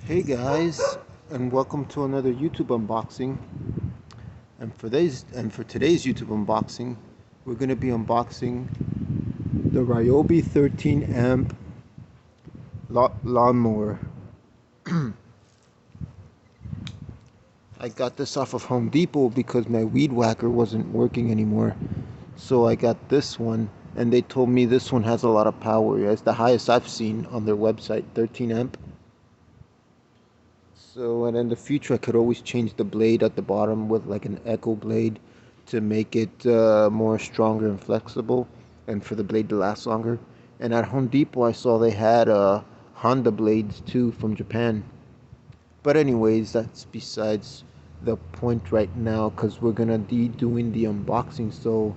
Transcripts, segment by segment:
Hey guys, and welcome to another YouTube unboxing. And for today's YouTube unboxing, we're going to be unboxing the Ryobi 13 amp lawnmower. I got this off of Home Depot because my weed whacker wasn't working anymore. So I got this one, and they told me this one has a lot of power. It's the highest I've seen on their website, 13 amp. So, and in the future, I could always change the blade at the bottom with like an echo blade to make it more stronger and flexible, and for the blade to last longer. And at Home Depot, I saw they had Honda blades too from Japan. But anyways, that's besides the point right now, because we're gonna be doing the unboxing. So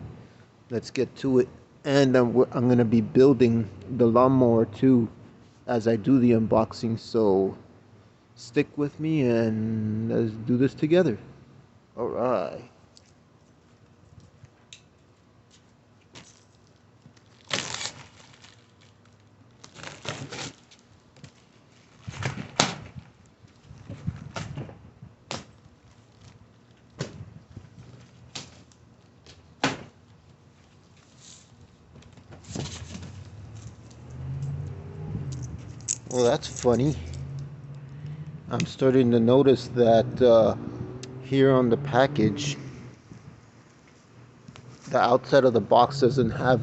let's get to it. And I'm gonna be building the lawnmower too as I do the unboxing. So stick with me and let's do this together. All right. Well, that's funny. I'm starting to notice that here on the package, the outside of the box doesn't have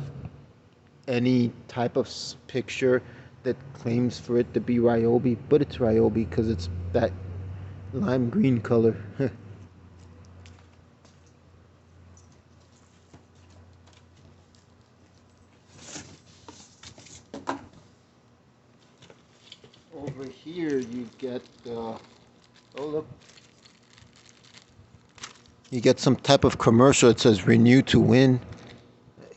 any type of picture that claims for it to be Ryobi, but it's Ryobi because it's that lime green color. Over here, you get oh look, you get some type of commercial. It says "Renew to Win."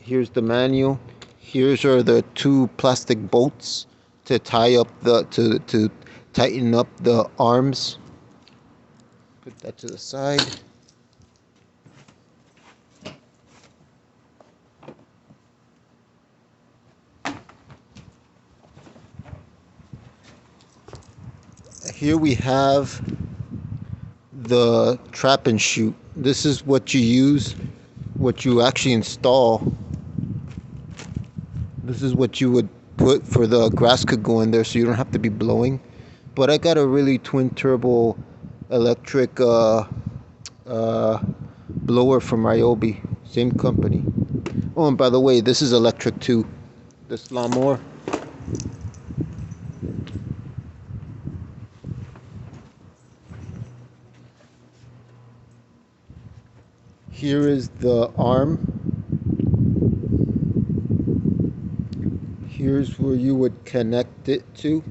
Here's the manual. Here's are the two plastic bolts to tie up to tighten up the arms. Put that to the side. Here we have the trap and shoot. This is what you use, what you actually install. This is what you would put for the grass could go in there so you don't have to be blowing. But I got a really twin turbo electric uh, blower from Ryobi, same company. Oh, and by the way, this is electric too. This lawnmower. Here is the arm. Here's where you would connect it to.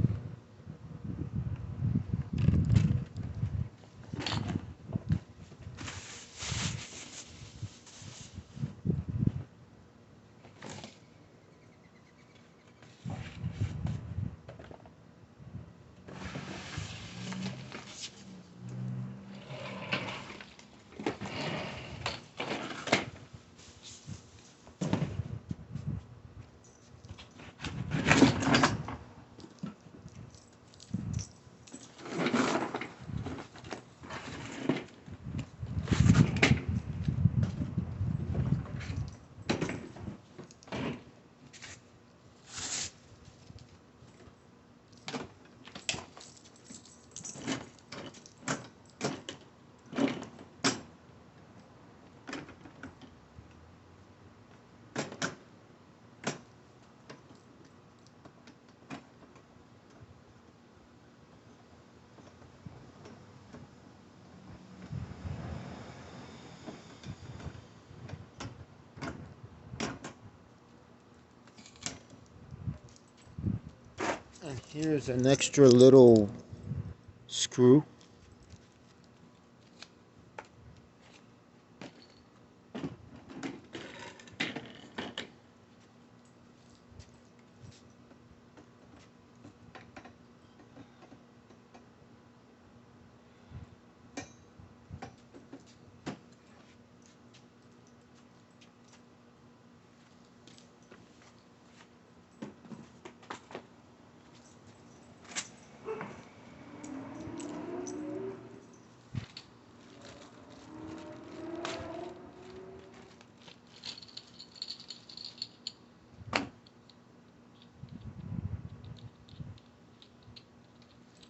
And here's an extra little screw.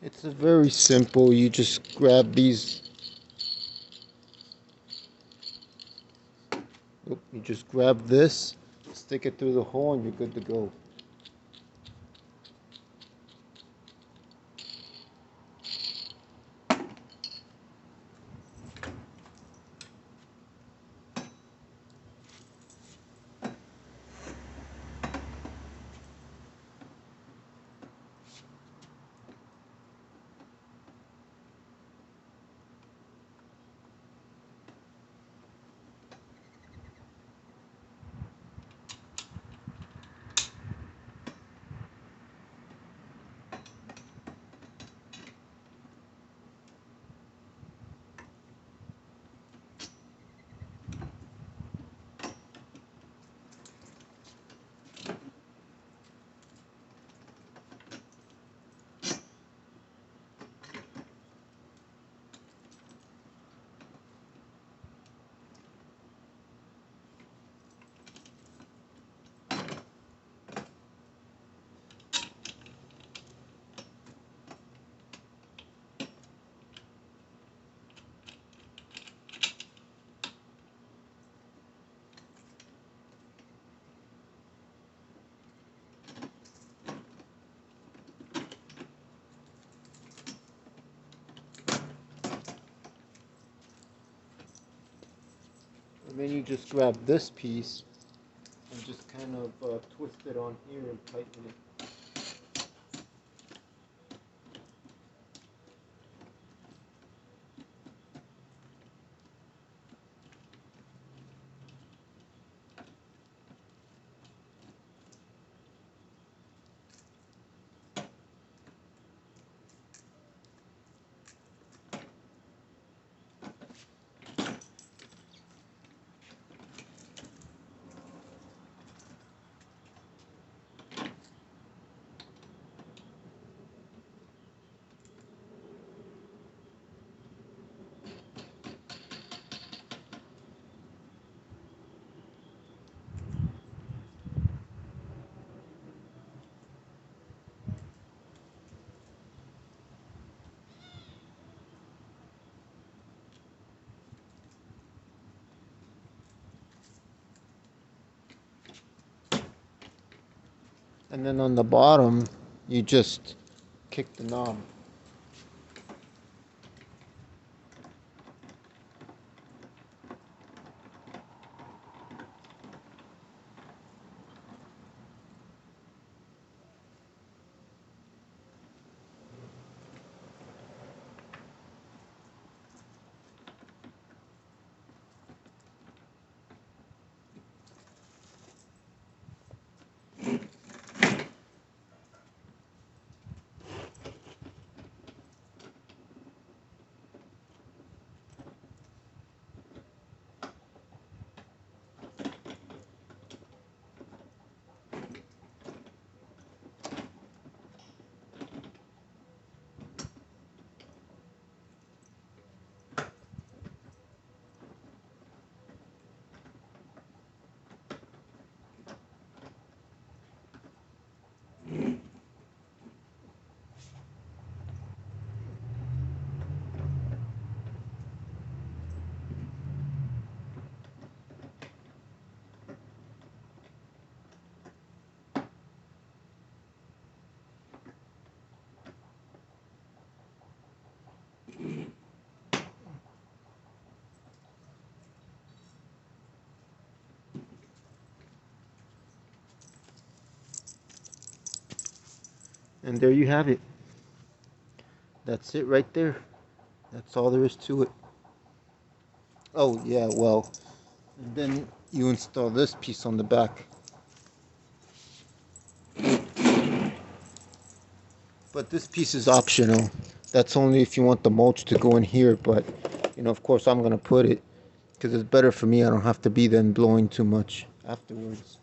It's a very simple. You just grab these. You just grab this, stick it through the hole, and you're good to go. And then you just grab this piece and just kind of twist it on here and tighten it. And then on the bottom, you just kick the knob. And there you have it. That's it right there. That's all there is to it. Oh, yeah, well, and then you install this piece on the back. But this piece is optional. That's only if you want the mulch to go in here, but, of course I'm going to put it because it's better for me. I don't have to be then blowing too much afterwards.